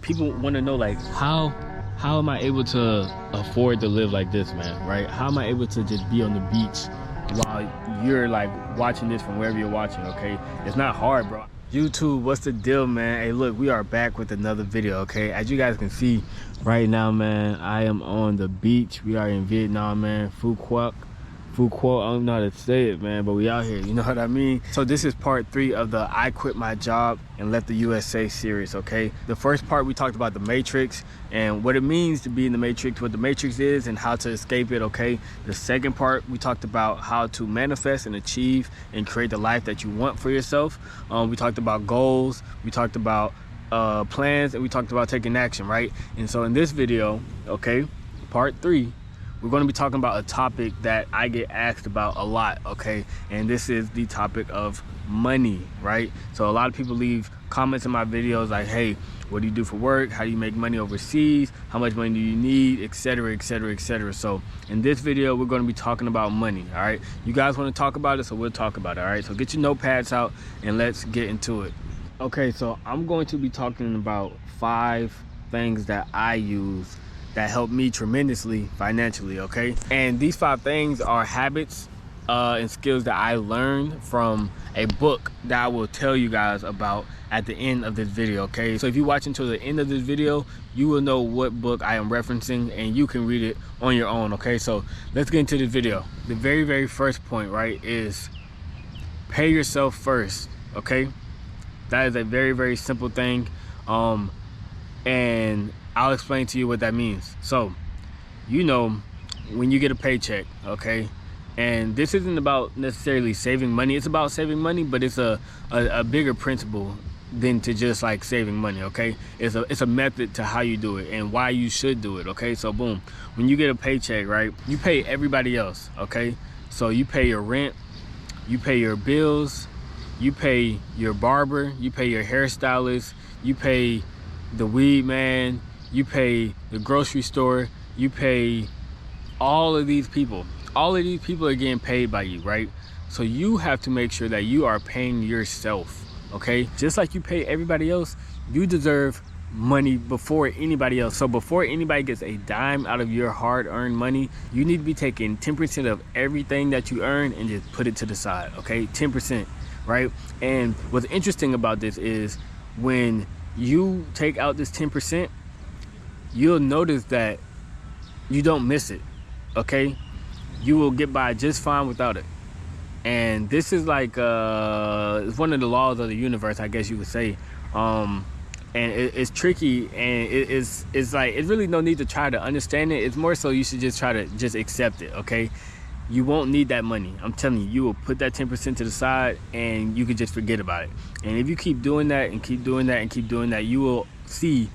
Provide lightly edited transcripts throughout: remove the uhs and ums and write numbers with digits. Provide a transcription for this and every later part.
People want to know, like, how am I able to afford to live like this, man, right? How am I able to just be on the beach while you're like watching this from wherever you're watching, okay? It's not hard, bro. YouTube, what's the deal, man? Hey, look, we are back with another video, okay? As you guys can see right now, man, I am on the beach. We are in Vietnam, man. Phu Quoc, I don't know how to say it, man, but we out here, you know what I mean? So this is part 3 of the I Quit My Job and Left the USA series, okay? The first part, we talked about the Matrix and what it means to be in the Matrix, what the Matrix is and how to escape it, okay? The second part, we talked about how to manifest and achieve and create the life that you want for yourself. We talked about goals, we talked about plans, and we talked about taking action, right? And so in this video, okay, part 3, we're going to be talking about a topic that I get asked about a lot, okay? And this is the topic of money, right? So a lot of people leave comments in my videos like, hey, what do you do for work? How do you make money overseas? How much money do you need? Etc, etc, etc. So in this video, we're going to be talking about money, all right? You guys want to talk about it, so we'll talk about it, all right? So get your notepads out and let's get into it. Okay, so I'm going to be talking about 5 things that I use that helped me tremendously financially, okay? And these 5 things are habits and skills that I learned from a book that I will tell you guys about at the end of this video, okay? So if you watch until the end of this video, you will know what book I am referencing and you can read it on your own, okay? So let's get into this video. The very first point, right, is pay yourself first, okay? That is a very simple thing, and I'll explain to you what that means. So, you know, when you get a paycheck, okay, and this isn't about necessarily saving money. It's about saving money, but it's a bigger principle than to just like saving money, okay? It's a method to how you do it and why you should do it, okay? So boom, when you get a paycheck, right, you pay everybody else, okay? So you pay your rent, you pay your bills, you pay your barber, you pay your hairstylist, you pay the weed man, you pay the grocery store, you pay all of these people. All of these people are getting paid by you, right? So you have to make sure that you are paying yourself, okay? Just like you pay everybody else, you deserve money before anybody else. So before anybody gets a dime out of your hard-earned money, you need to be taking 10% of everything that you earn and just put it to the side, okay? 10%, right? And what's interesting about this is when you take out this 10%, you'll notice that you don't miss it, okay? You will get by just fine without it. And this is like it's one of the laws of the universe, I guess you would say. And it's tricky, and it's like it's really no need to try to understand it. It's more so you should just try to just accept it, okay? You won't need that money. I'm telling you, you will put that 10% to the side and you can just forget about it. And if you keep doing that and keep doing that and keep doing that, you will see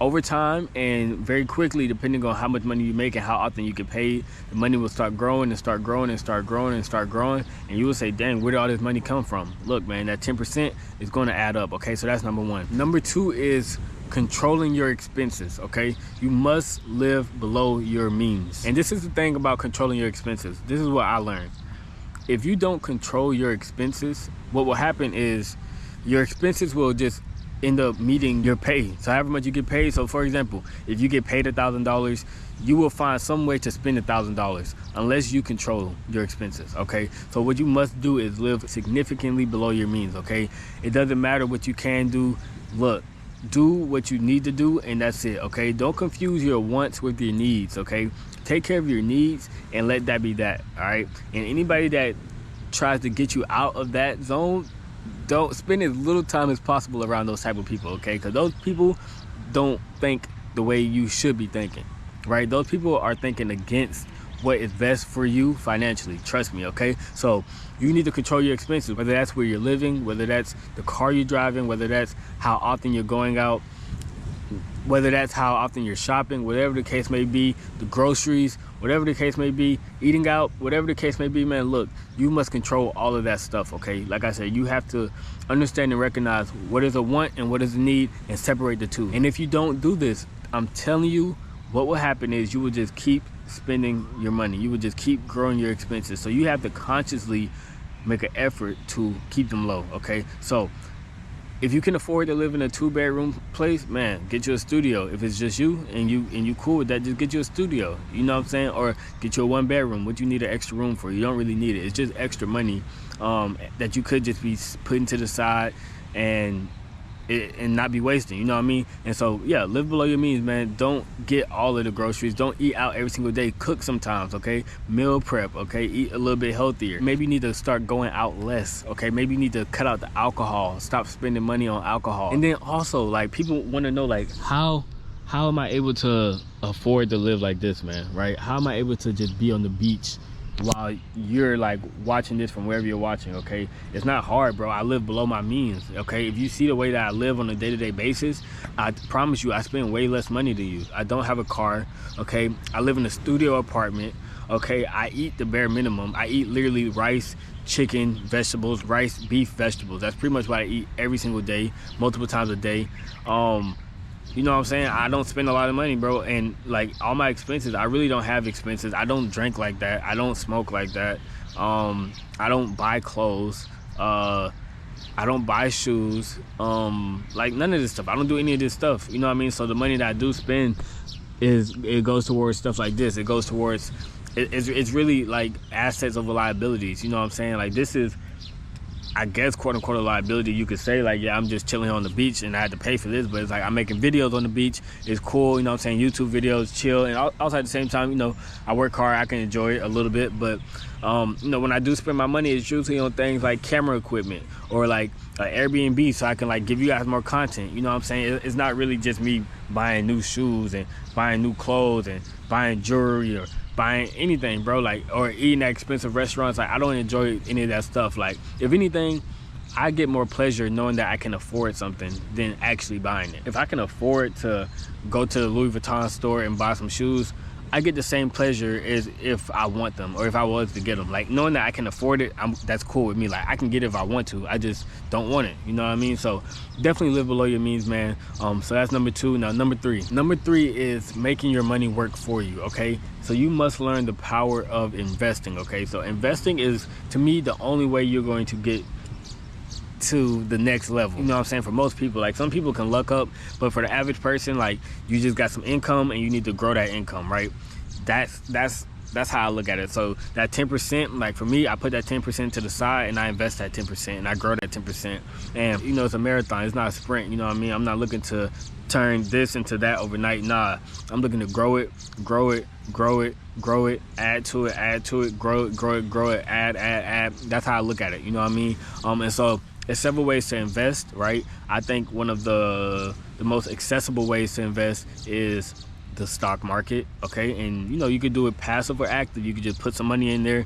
over time and very quickly, depending on how much money you make and how often you get paid, the money will start growing and start growing and start growing and start growing, and you will say, dang, where did all this money come from? Look, man, that 10% is going to add up, okay? So that's number 1. Number 2 is controlling your expenses, okay? You must live below your means. And this is the thing about controlling your expenses. This is what I learned. If you don't control your expenses, what will happen is your expenses will just end up meeting your pay. So however much you get paid. So for example, if you get paid $1,000, you will find some way to spend $1,000 unless you control your expenses, okay? So what you must do is live significantly below your means, okay? It doesn't matter what you can do. Look, do what you need to do and that's it, okay? Don't confuse your wants with your needs, okay? Take care of your needs and let that be that, all right? And anybody that tries to get you out of that zone, don't spend as little time as possible around those type of people, okay? Because those people don't think the way you should be thinking, right? Those people are thinking against what is best for you financially, trust me, okay? So you need to control your expenses, whether that's where you're living, whether that's the car you're driving, whether that's how often you're going out, whether that's how often you're shopping, whatever the case may be, the groceries, whatever the case may be, eating out, whatever the case may be, man, look, you must control all of that stuff, okay? Like I said, you have to understand and recognize what is a want and what is a need and separate the two. And if you don't do this, I'm telling you, what will happen is you will just keep spending your money. You will just keep growing your expenses. So you have to consciously make an effort to keep them low, okay? So if you can afford to live in a 2-bedroom place, man, get you a studio. If it's just you and you cool with that, just get you a studio. You know what I'm saying? Or get you a 1-bedroom. What you need an extra room for? You don't really need it. It's just extra money that you could just be putting to the side and not be wasting, you know what I mean? And so yeah, live below your means, man. Don't get all of the groceries. Don't eat out every single day. Cook sometimes, okay? Meal prep, okay? Eat a little bit healthier. Maybe you need to start going out less, okay? Maybe you need to cut out the alcohol. Stop spending money on alcohol. And then also, like, people want to know, like, how am I able to afford to live like this, man, right? How am I able to just be on the beach while you're like watching this from wherever you're watching, okay? It's not hard, bro. I live below my means, okay? If you see the way that I live on a day-to-day basis, I promise you I spend way less money than you. I don't have a car, okay? I live in a studio apartment, okay? I eat the bare minimum. I eat literally rice, chicken, vegetables, rice, beef, vegetables. That's pretty much what I eat every single day, multiple times a day. You know what I'm saying? I don't spend a lot of money, bro. And like all my expenses, I really don't have expenses. I don't drink like that. I don't smoke like that. I don't buy clothes. I don't buy shoes. Like none of this stuff. I don't do any of this stuff. You know what I mean? So the money that I do spend it goes towards stuff like this. It goes towards, it's really like assets over liabilities. You know what I'm saying? Like this is, I guess, quote unquote, a liability. You could say like, yeah, I'm just chilling on the beach and I had to pay for this, but it's like I'm making videos on the beach. It's cool, you know what I'm saying? YouTube videos, chill, and also at the same time, you know, I work hard, I can enjoy it a little bit, but you know, when I do spend my money, it's usually on things like camera equipment or like Airbnb, so I can like give you guys more content. You know what I'm saying? It's not really just me buying new shoes and buying new clothes and buying jewelry or buying anything, bro, like, or eating at expensive restaurants. Like I don't enjoy any of that stuff. Like if anything, I get more pleasure knowing that I can afford something than actually buying it. If I can afford to go to the Louis Vuitton store and buy some shoes, I get the same pleasure as if I want them or if I was to get them. Like knowing that I can afford it, that's cool with me. Like I can get it if I want to. I just don't want it. You know what I mean? So definitely live below your means, man. So that's number 2. Now number 3. Number 3 is making your money work for you. Okay. So you must learn the power of investing. Okay. So investing is, to me, the only way you're going to get to the next level. You know what I'm saying? For most people, like some people can luck up, but for the average person, like you just got some income and you need to grow that income, right? That's how I look at it. So that 10%, like for me, I put that 10% to the side and I invest that 10% and I grow that 10%. And you know, it's a marathon, it's not a sprint. You know what I mean? I'm not looking to turn this into that overnight. Nah, I'm looking to grow it, add to it, grow it, add. That's how I look at it. You know what I mean? And so there's several ways to invest, right? I think one of the most accessible ways to invest is the stock market, okay? And you know, you could do it passive or active. You could just put some money in there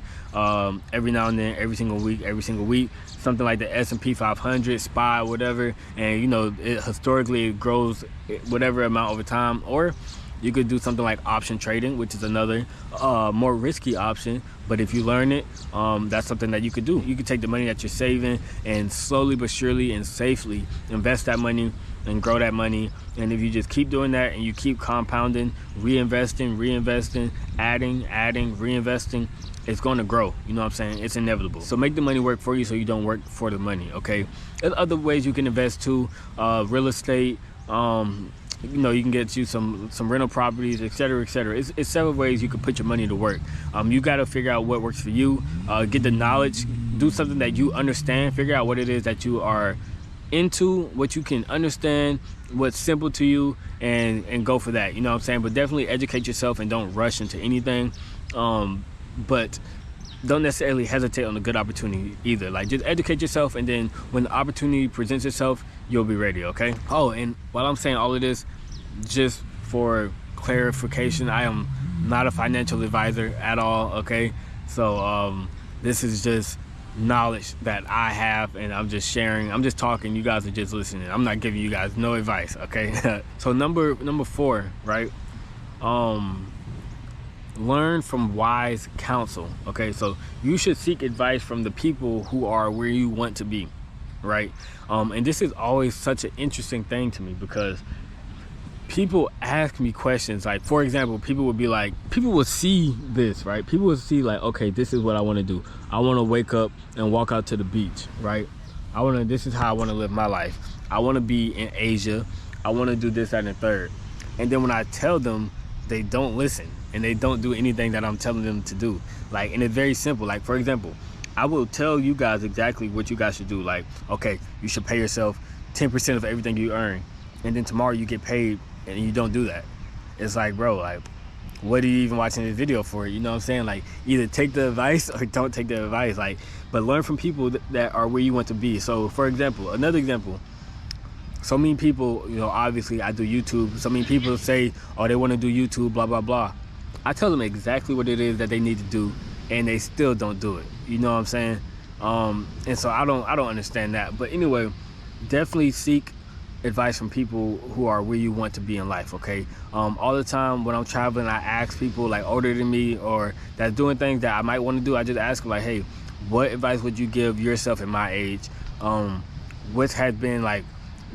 every now and then, every single week, something like the S&P 500, SPY, whatever, and you know, historically it grows whatever amount over time. Or you could do something like option trading, which is another more risky option, but if you learn it, that's something that you could do. You could take the money that you're saving and slowly but surely and safely invest that money and grow that money. And if you just keep doing that and you keep compounding, reinvesting, adding, reinvesting, it's going to grow. You know what I'm saying? It's inevitable. So make the money work for you so you don't work for the money, okay? There's other ways you can invest too, real estate, you know, you can get you some rental properties, etc. It's several ways you can put your money to work. You got to figure out what works for you, get the knowledge, do something that you understand, figure out what it is that you are into, what you can understand, what's simple to you, and go for that. You know what I'm saying? But definitely educate yourself and don't rush into anything. But don't necessarily hesitate on a good opportunity either. Like just educate yourself, and then when the opportunity presents itself, you'll be ready, okay? Oh, and while I'm saying all of this, just for clarification, I am not a financial advisor at all, okay? So this is just knowledge that I have, and I'm just sharing. I'm just talking, you guys are just listening. I'm not giving you guys no advice, okay? So number 4, right? Learn from wise counsel, okay? So you should seek advice from the people who are where you want to be, right? And this is always such an interesting thing to me, because people ask me questions. Like, for example, people will see this, right? People will see like, okay, this is what I want to do. I want to wake up and walk out to the beach, right? this is how I want to live my life. I want to be in Asia. I want to do this, that, and the third. And then when I tell them, they don't listen and they don't do anything that I'm telling them to do. Like, and it's very simple. Like, for example, I will tell you guys exactly what you guys should do. Like, okay, you should pay yourself 10% of everything you earn. And then tomorrow you get paid and you don't do that. It's like, bro, like, what are you even watching this video for? You know what I'm saying? Like, either take the advice or don't take the advice. Like, but learn from people that are where you want to be. So, for example, another example, so many people, you know, obviously I do YouTube. So many people say, oh, they want to do YouTube, blah, blah, blah. I tell them exactly what it is that they need to do, and they still don't do it. You know what I'm saying? And so I don't understand that. But anyway, definitely seek advice from people who are where you want to be in life, okay? All the time when I'm traveling, I ask people like older than me or that's doing things that I might want to do. I just ask them like, hey, what advice would you give yourself at my age? What has been like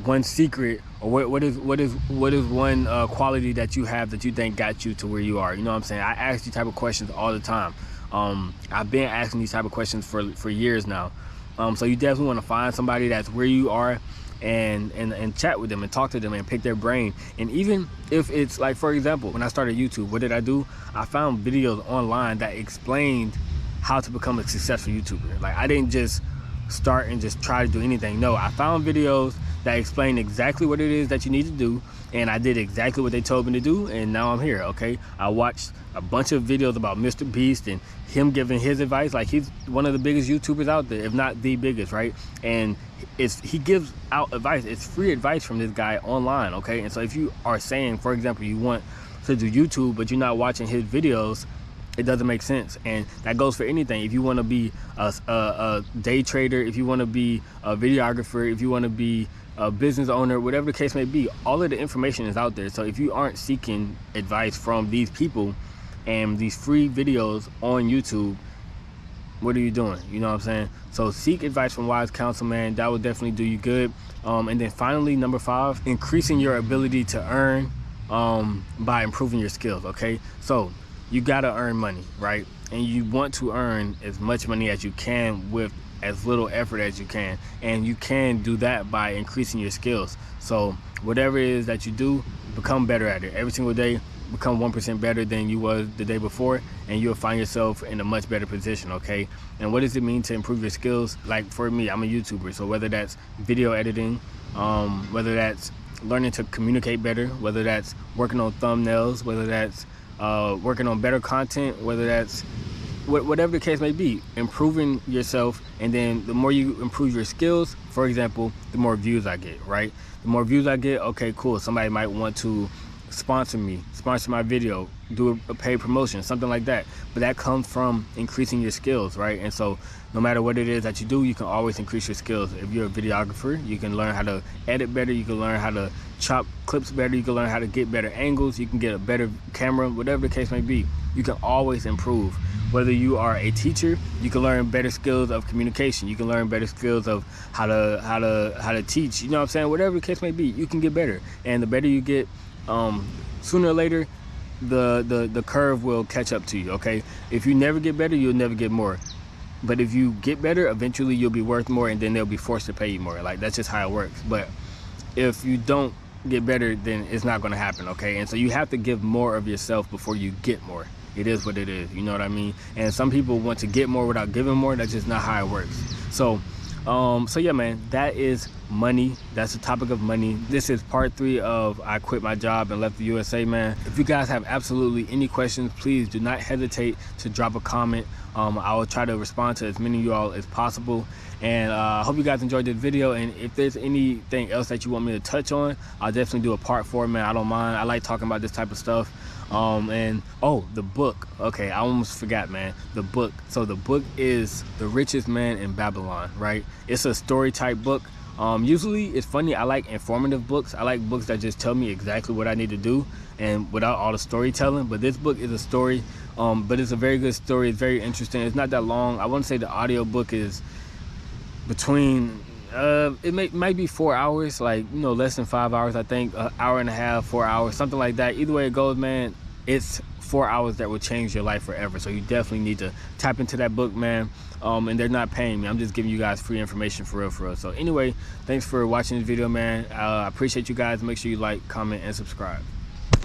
one secret, or what is one quality that you have that you think got you to where you are? You know what I'm saying? I ask these type of questions all the time. I've been asking these type of questions for years now. So you definitely want to find somebody that's where you are and chat with them and talk to them and pick their brain. And even if it's like, for example, when I started YouTube, what did I do? I found videos online that explained how to become a successful YouTuber. Like, I didn't just start and just try to do anything. No, I found videos that explained exactly what it is that you need to do, and I did exactly what they told me to do, and now I'm here, okay? I watched a bunch of videos about Mr. Beast and him giving his advice. Like, he's one of the biggest YouTubers out there, if not the biggest, right? And he gives out advice. It's free advice from this guy online, okay? And so if you are saying, for example, you want to do YouTube, but you're not watching his videos, it doesn't make sense. And that goes for anything. If you want to be a day trader, if you want to be a videographer, if you want to be a business owner, whatever the case may be, all of the information is out there. So if you aren't seeking advice from these people and these free videos on YouTube, what are you doing? You know what I'm saying? So seek advice from wise counsel, man. That will definitely do you good. And then finally, number 5, increasing your ability to earn by improving your skills, okay? So you gotta earn money, right? And you want to earn as much money as you can with as little effort as you can, and you can do that by increasing your skills. So whatever it is that you do, become better at it every single day. Become 1% better than you was the day before, and you'll find yourself in a much better position, okay? And what does it mean to improve your skills? Like, for me, I'm a YouTuber, so whether that's video editing, whether that's learning to communicate better, whether that's working on thumbnails, whether that's working on better content, whether that's whatever the case may be, improving yourself. And then the more you improve your skills, for example, the more views I get, right? The more views I get, okay, cool, somebody might want to sponsor my video, do a paid promotion, something like that. But that comes from increasing your skills, right? And so no matter what it is that you do, you can always increase your skills. If you're a videographer, you can learn how to edit better, you can learn how to chop clips better, you can learn how to get better angles, you can get a better camera, whatever the case may be. You can always improve. Whether you are a teacher, you can learn better skills of communication, you can learn better skills of how to teach, you know what I'm saying? Whatever the case may be, you can get better. And the better you get, sooner or later, the curve will catch up to you, okay? If you never get better, you'll never get more. But if you get better, eventually you'll be worth more, and then they'll be forced to pay you more. Like, that's just how it works. But if you don't get better, then it's not going to happen, okay? And so you have to give more of yourself before you get more. It is what it is, you know what I mean? And some people want to get more without giving more. That's just not how it works. So yeah, man, that is money. That's the topic of money. This is part 3 of I quit my job and left the USA, man. If you guys have absolutely any questions, please do not hesitate to drop a comment. I will try to respond to as many of you all as possible. And I hope you guys enjoyed this video. And if there's anything else that you want me to touch on, I'll definitely do a part 4, man. I don't mind. I like talking about this type of stuff. And oh, the book. Okay, I almost forgot, man. The book. So the book is The Richest Man in Babylon, right? It's a story type book. Usually it's funny, I like informative books. I like books that just tell me exactly what I need to do and without all the storytelling. But this book is a story, but it's a very good story. It's very interesting. It's not that long. I want to say the audio book is between it might be 4 hours, like, you know, less than 5 hours, I think, an hour and a half, 4 hours, something like that. Either way it goes, man, it's 4 hours that will change your life forever. So you definitely need to tap into that book, man. And they're not paying me. I'm just giving you guys free information for real. So anyway, thanks for watching this video, man. I appreciate you guys. Make sure you like, comment, and subscribe.